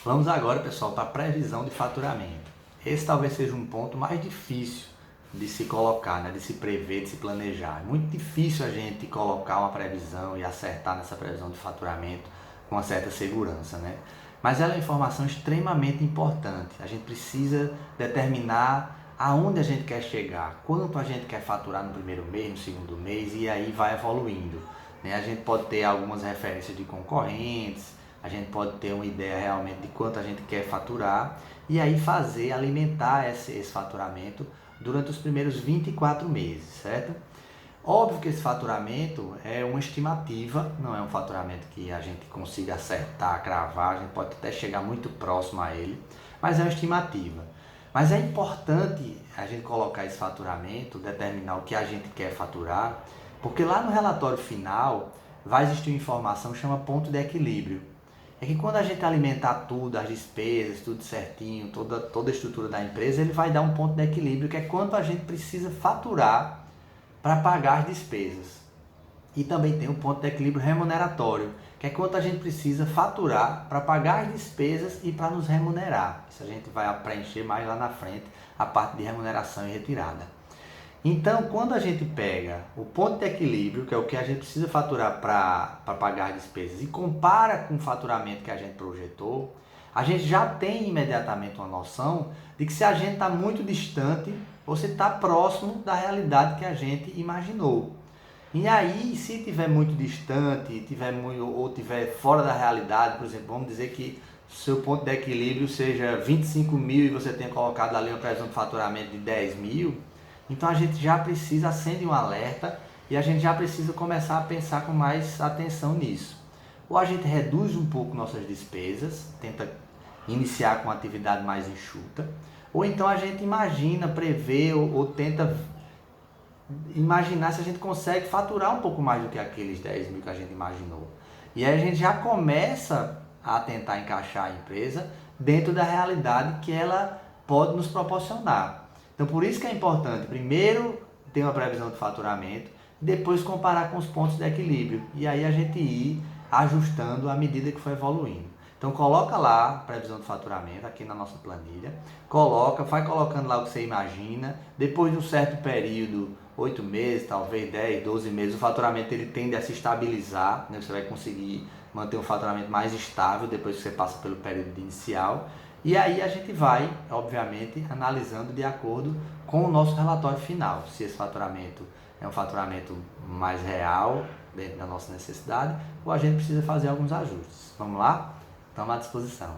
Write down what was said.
Vamos agora, pessoal, para a previsão de faturamento. Esse talvez seja um ponto mais difícil de se colocar, né? De se prever, de se planejar. É muito difícil a gente colocar uma previsão e acertar nessa previsão de faturamento com uma certa segurança, né? Mas ela é uma informação extremamente importante. A gente precisa determinar aonde a gente quer chegar, quanto a gente quer faturar no primeiro mês, no segundo mês, e aí vai evoluindo, né? A gente pode ter algumas referências de concorrentes, a gente pode ter uma ideia realmente de quanto a gente quer faturar e aí fazer, alimentar esse faturamento durante os primeiros 24 meses, certo? Óbvio que esse faturamento é uma estimativa, não é um faturamento que a gente consiga acertar, cravar, a gente pode até chegar muito próximo a ele, mas é uma estimativa. Mas é importante a gente colocar esse faturamento, determinar o que a gente quer faturar, porque lá no relatório final vai existir uma informação que chama ponto de equilíbrio. É que quando a gente alimentar tudo, as despesas, tudo certinho, toda a estrutura da empresa, ele vai dar um ponto de equilíbrio, que é quanto a gente precisa faturar para pagar as despesas. E também tem um ponto de equilíbrio remuneratório, que é quanto a gente precisa faturar para pagar as despesas e para nos remunerar. Isso a gente vai preencher mais lá na frente, a parte de remuneração e retirada. Então, quando a gente pega o ponto de equilíbrio, que é o que a gente precisa faturar para pagar as despesas, e compara com o faturamento que a gente projetou, a gente já tem imediatamente uma noção de que se a gente está muito distante ou se está próximo da realidade que a gente imaginou. E aí, se estiver muito distante, ou estiver fora da realidade, por exemplo, vamos dizer que seu ponto de equilíbrio seja 25 mil e você tenha colocado ali uma previsão de faturamento de 10 mil, então a gente já precisa acender um alerta e a gente já precisa começar a pensar com mais atenção nisso. Ou a gente reduz um pouco nossas despesas, tenta iniciar com uma atividade mais enxuta, ou então a gente imagina, prevê ou tenta imaginar se a gente consegue faturar um pouco mais do que aqueles 10 mil que a gente imaginou. E aí a gente já começa a tentar encaixar a empresa dentro da realidade que ela pode nos proporcionar. Então por isso que é importante, primeiro ter uma previsão de faturamento, depois comparar com os pontos de equilíbrio e aí a gente ir ajustando à medida que for evoluindo. Então coloca lá a previsão de faturamento aqui na nossa planilha, vai colocando lá o que você imagina, depois de um certo período, 8 meses, talvez 10, 12 meses, o faturamento ele tende a se estabilizar, né? Você vai conseguir manter um faturamento mais estável depois que você passa pelo período inicial. E aí a gente vai, obviamente, analisando de acordo com o nosso relatório final, se esse faturamento é um faturamento mais real, dentro da nossa necessidade, ou a gente precisa fazer alguns ajustes. Vamos lá? Estamos à disposição.